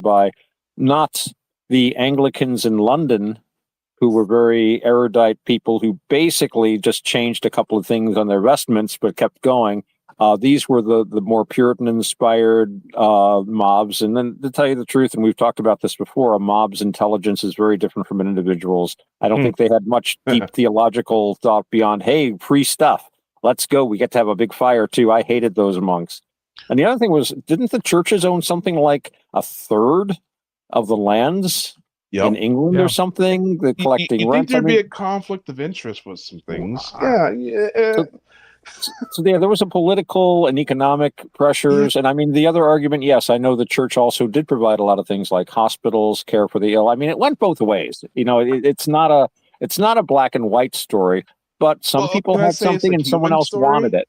by not the Anglicans in London, who were very erudite people who basically just changed a couple of things on their vestments but kept going. These were the more Puritan-inspired mobs. And then, to tell you the truth, and we've talked about this before, a mob's intelligence is very different from an individual's. I don't think they had much deep theological thought beyond, hey, free stuff. Let's go. We get to have a big fire, too. I hated those monks. And the other thing was, didn't the churches own something like a third of the lands in England or something? They're collecting you rent. think there'd be a conflict of interest with some things? Yeah. So there was a political and economic pressures. And I mean, the other argument, yes, I know the church also did provide a lot of things like hospitals, care for the ill. I mean, it went both ways. You know, it's not a black and white story, but some people had something and someone else wanted it.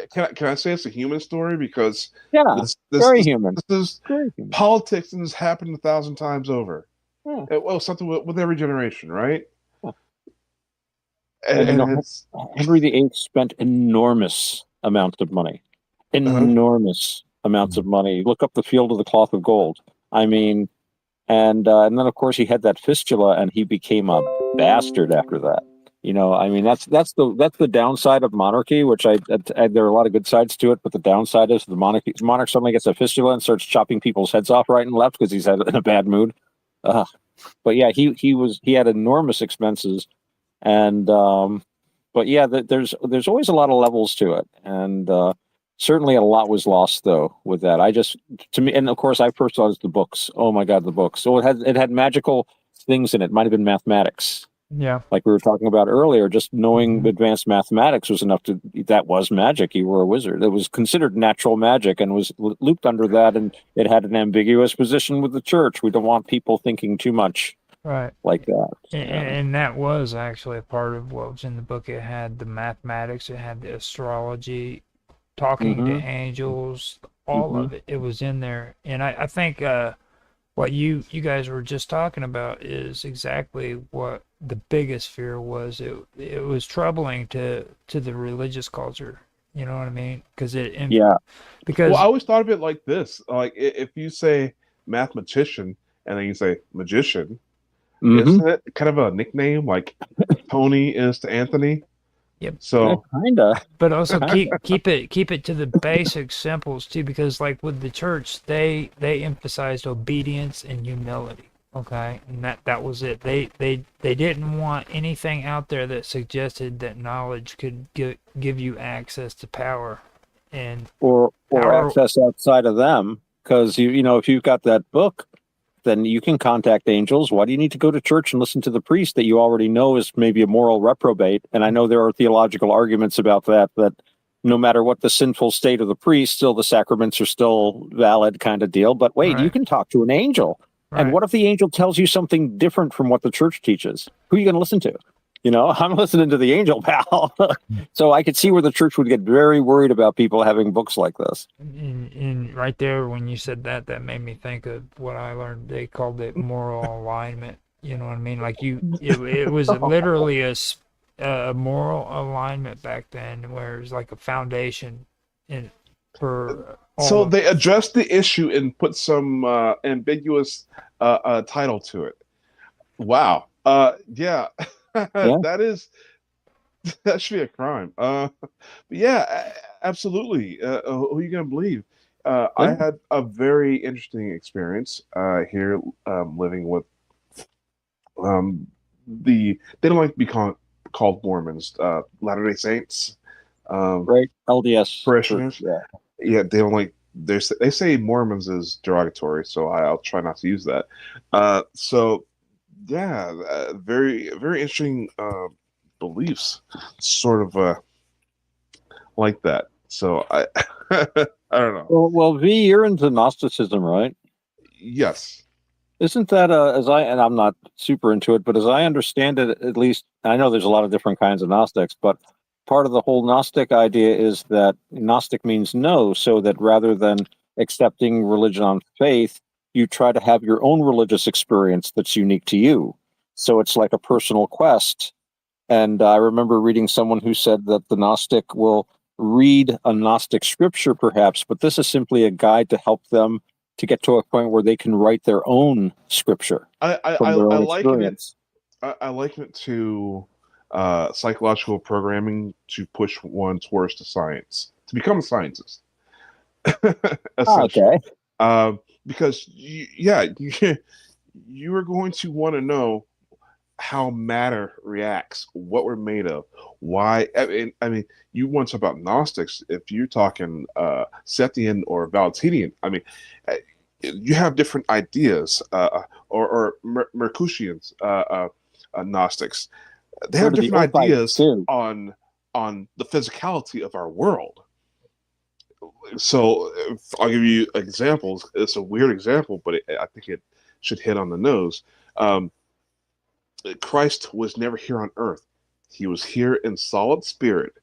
Can I say it's a human story? Because very human. Politics has happened 1,000 times over. Well, something with every generation, right? And you know, Henry VIII spent enormous amounts of money. Enormous amounts of money. Look up the Field of the Cloth of Gold. I mean, and then of course he had that fistula, and he became a bastard after that. You know, I mean, that's the downside of monarchy, which there are a lot of good sides to it, but the downside is the monarch suddenly gets a fistula and starts chopping people's heads off right and left because he's in a bad mood. But yeah, he had enormous expenses. And but yeah, there's always a lot of levels to it, and certainly a lot was lost though with that. To me, and of course I first thought it was the books. Oh my God, the books! So it had magical things in it. Might have been mathematics. Yeah, like we were talking about earlier. Just knowing advanced mathematics was enough that was magic. You were a wizard. It was considered natural magic and was looped under that, and it had an ambiguous position with the church. We don't want people thinking too much. Right. Like that. And that was actually a part of what was in the book. It had the mathematics, it had the astrology, talking to angels, all of it. It was in there. And I think what you guys were just talking about is exactly what the biggest fear was. It was troubling to the religious culture. You know what I mean? Because I always thought of it like this. Like if you say mathematician and then you say magician, isn't it kind of a nickname like Tony is to Anthony? Yep. So kinda. But also keep it to the basic simples too, because like with the church, they emphasized obedience and humility. Okay, and that was it. They didn't want anything out there that suggested that knowledge could give you access to power, or access outside of them. Because you know, if you've got that book, then you can contact angels. Why do you need to go to church and listen to the priest that you already know is maybe a moral reprobate? And I know there are theological arguments about that no matter what the sinful state of the priest, still the sacraments are still valid kind of deal. But wait, you can talk to an angel. Right. And what if the angel tells you something different from what the church teaches? Who are you going to listen to? You know, I'm listening to the angel, pal. So I could see where the church would get very worried about people having books like this. And right there, when you said that made me think of what I learned. They called it moral alignment. You know what I mean? Like it was literally a moral alignment back then, where it was like a foundation for. So they addressed the issue and put some ambiguous title to it. Wow. Yeah. That should be a crime. But yeah, absolutely. Who are you going to believe? I had a very interesting experience here living with they don't like to be called Mormons, Latter-day Saints. Right, LDS parishioners. Yeah, they don't like. They say Mormons is derogatory, so I'll try not to use that. So. Yeah, very, very interesting beliefs, sort of like that. So I don't know. Well, V, you're into Gnosticism, right? Yes. Isn't that and I'm not super into it, but as I understand it, at least I know there's a lot of different kinds of Gnostics, but part of the whole Gnostic idea is that Gnostic means no, so that rather than accepting religion on faith, you try to have your own religious experience that's unique to you. So it's like a personal quest. And I remember reading someone who said that the Gnostic will read a Gnostic scripture, perhaps, but this is simply a guide to help them to get to a point where they can write their own scripture from their own experience. I liken it to psychological programming to push one towards the science, to become a scientist. Essentially. Okay. Because you are going to want to know how matter reacts, what we're made of, why. I mean, you want to talk about Gnostics. If you're talking Sethian or Valentinian, I mean, you have different ideas, or Mercutians, Gnostics. They have different ideas on the physicality of our world. So I'll give you examples. It's a weird example, but I think it should hit on the nose. Christ was never here on earth. He was here in solid spirit.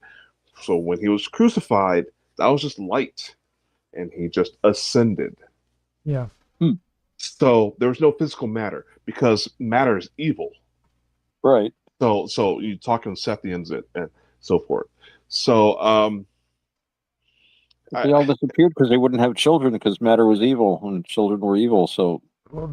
So when he was crucified, that was just light, and he just ascended. Yeah. So there was no physical matter, because matter is evil. Right. So you talking Sethians and so forth. So they all disappeared because they wouldn't have children, because matter was evil and children were evil. So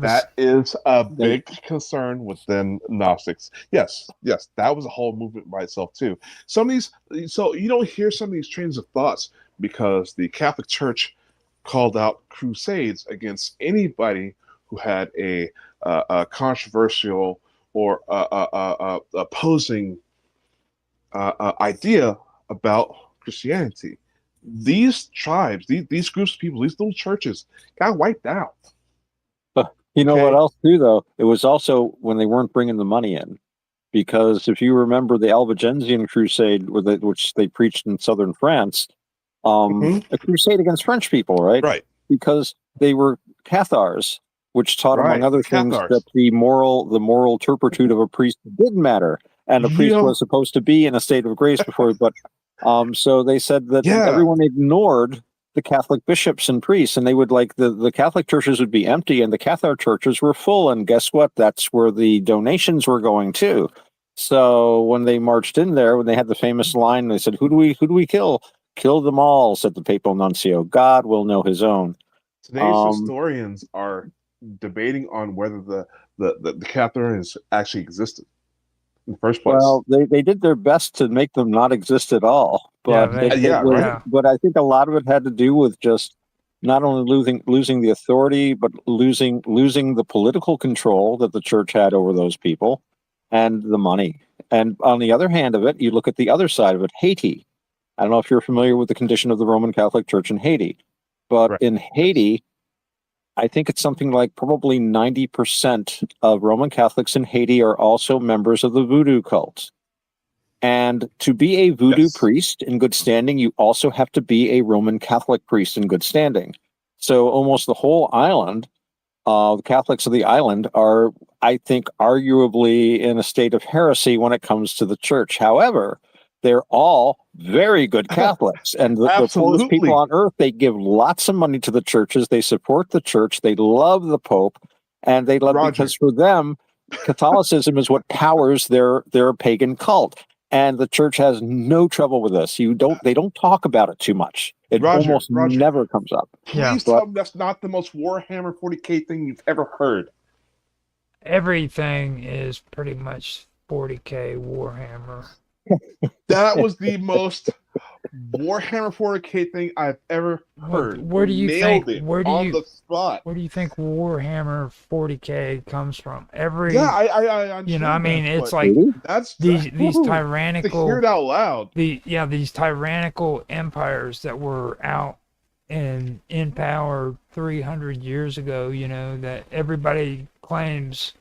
that is a big concern within Gnostics. Yes, that was a whole movement by itself too. Some of these, so you don't hear some of these trains of thoughts because the Catholic Church called out crusades against anybody who had a controversial or opposing idea about Christianity. These tribes, these groups of people, these little churches got wiped out. You know what else too, though? It was also when they weren't bringing the money in, because if you remember the Albigensian crusade, which they preached in southern France, a crusade against French people, right? Right. Because they were Cathars, which taught, among other things, that the moral turpitude of a priest did matter, and a priest was supposed to be in a state of grace before. But so they said that everyone ignored the Catholic bishops and priests, and they would, like, the Catholic churches would be empty and the Cathar churches were full, and guess what? That's where the donations were going to. So when they marched in there, when they had the famous line, they said, who do we kill? Kill them all, said the papal nuncio. God will know his own. Today's historians are debating on whether the Cathars actually existed in the first place. Well, they did their best to make them not exist at all. But but I think a lot of it had to do with just not only losing the authority, but losing the political control that the church had over those people, and the money. And on the other hand of it, you look at the other side of it, Haiti. I don't know if you're familiar with the condition of the Roman Catholic Church in Haiti, but in Haiti, I think it's something like probably 90% of Roman Catholics in Haiti are also members of the voodoo cult. And to be a voodoo priest in good standing, you also have to be a Roman Catholic priest in good standing. So almost the whole island, the Catholics of the island are, I think, arguably in a state of heresy when it comes to the church. However, they're all very good Catholics, and the poorest people on earth, they give lots of money to the churches. They support the church. They love the Pope, and they love because for them, Catholicism is what powers their pagan cult. And the church has no trouble with this. They don't talk about it too much. It almost never comes up. Please tell me that's not the most Warhammer 40K thing you've ever heard. Everything is pretty much 40K Warhammer. That was the most Warhammer 40K thing I've ever heard. Where do you think? On the spot. Where do you think Warhammer 40K comes from? I you know, I mean, it's like these tyrannical. To hear it out loud. These tyrannical empires that were out and in power 300 years ago. You know, that everybody claims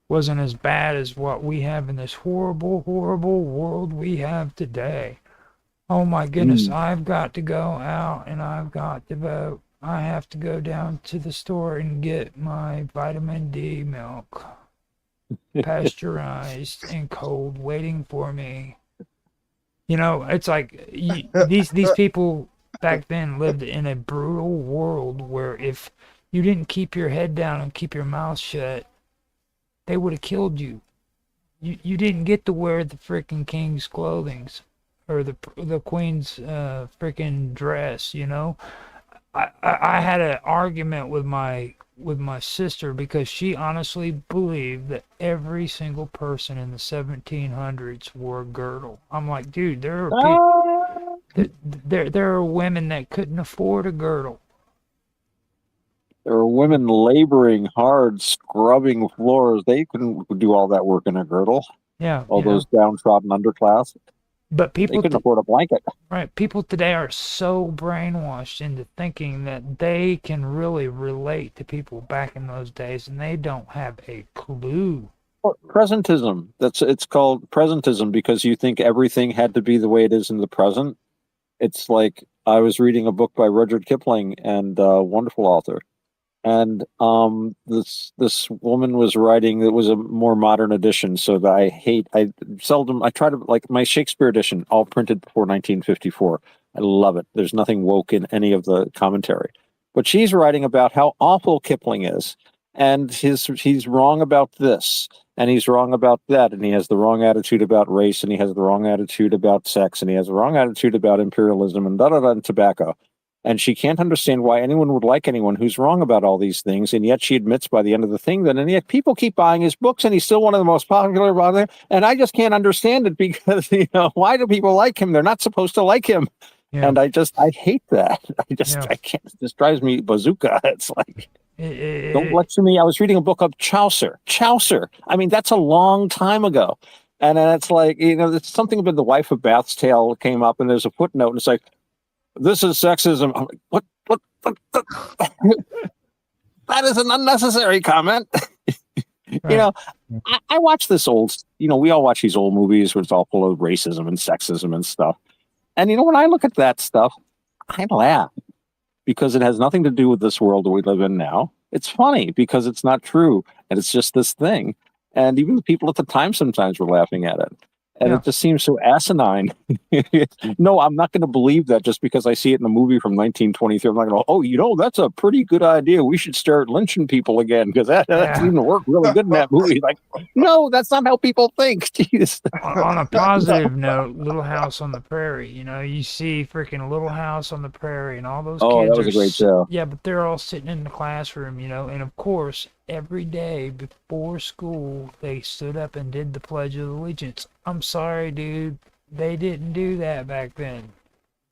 wasn't as bad as what we have in this horrible, horrible world we have today. Oh my goodness, I've got to go out and I've got to vote. I have to go down to the store and get my vitamin D milk, pasteurized and cold, waiting for me. You know, it's like these people back then lived in a brutal world where if you didn't keep your head down and keep your mouth shut, they would have killed you. You didn't get to wear the freaking king's clothing or the queen's freaking dress, you know. I had an argument with my sister because she honestly believed that every single person in the 1700s wore a girdle. I'm like, dude, there are people, there are women that couldn't afford a girdle. There were women laboring hard, scrubbing floors. They couldn't do all that work in a girdle. Yeah, all those downtrodden underclass. But they couldn't afford a blanket. Right. People today are so brainwashed into thinking that they can really relate to people back in those days, and they don't have a clue. Presentism. It's called presentism because you think everything had to be the way it is in the present. It's like I was reading a book by Rudyard Kipling, and wonderful author. And this woman was writing. It was a more modern edition, so that I try to like my Shakespeare edition, all printed before 1954. I love it. There's nothing woke in any of the commentary, but she's writing about how awful Kipling is, and he's wrong about this, and he's wrong about that, and he has the wrong attitude about race, and he has the wrong attitude about sex, and he has the wrong attitude about imperialism, and and tobacco. And she can't understand why anyone would like anyone who's wrong about all these things. And yet she admits by the end of the thing that, and yet people keep buying his books and he's still one of the most popular about there. And I just can't understand it because, why do people like him? They're not supposed to like him. Yeah. And I hate that. I can't, this drives me bazooka. It's like, don't lecture me. I was reading a book of Chaucer. I mean, that's a long time ago. And then it's like, it's something about the wife of Bath's Tale came up and there's a footnote and it's like, this is sexism. I'm like, what? That is an unnecessary comment. Right. I watch this old, we all watch these old movies where it's all full of racism and sexism and stuff. And, when I look at that stuff, I laugh because it has nothing to do with this world that we live in now. It's funny because it's not true. And it's just this thing. And even the people at the time sometimes were laughing at it. And it just seems so asinine. No, I'm not going to believe that just because I see it in a movie from 1923. I'm not going to, that's a pretty good idea. We should start lynching people again because that seemed to work really good in that movie. Like, no, that's not how people think. Jeez. On a positive note, Little House on the Prairie, you see freaking Little House on the Prairie and all those kids. Oh, that was a great show. Yeah, but they're all sitting in the classroom, and of course, every day before school, they stood up and did the Pledge of Allegiance. I'm sorry, dude. They didn't do that back then.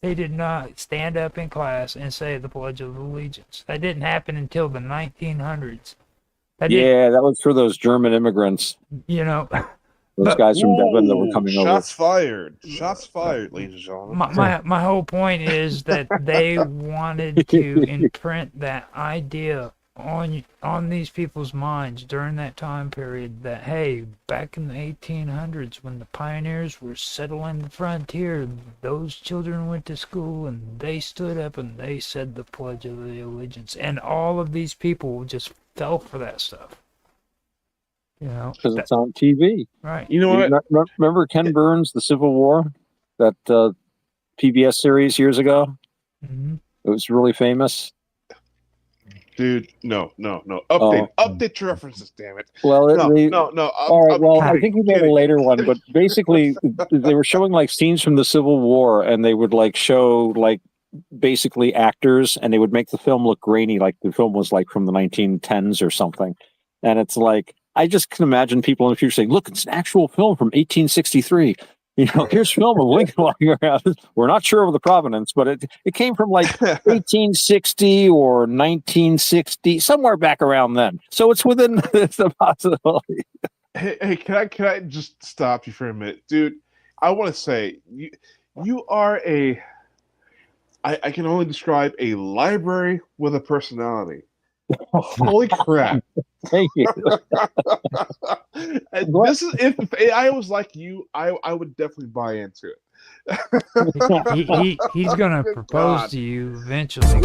They did not stand up in class and say the Pledge of Allegiance. That didn't happen until the 1900s. That was for those German immigrants. Those guys from Devon that were coming over. Shots fired, ladies and gentlemen. My whole point is that they wanted to imprint that idea on these people's minds during that time period that, hey, back in the 1800s when the pioneers were settling the frontier, those children went to school and they stood up and they said the Pledge of the Allegiance, and all of these people just fell for that stuff. Because it's on TV. Right. You know what? Remember Ken Burns, The Civil War, that PBS series years ago? Mm-hmm. It was really famous. Dude, no. Update your references, damn it. Well, no. All right, well, I think we made a later one, but basically, they were showing like scenes from the Civil War, and they would like show like basically actors, and they would make the film look grainy, like the film was like from the 1910s or something. And it's like, I just can imagine people in the future saying, "Look, it's an actual film from 1863." Here's film of Lincoln walking around. We're not sure of the provenance, but it came from like 1860 or 1960, somewhere back around then. So it's within the possibility. Hey, can I just stop you for a minute, dude? I want to say you are I can only describe a library with a personality. Holy crap! Thank you. This is if AI was like you, I would definitely buy into it. He's gonna propose to you eventually.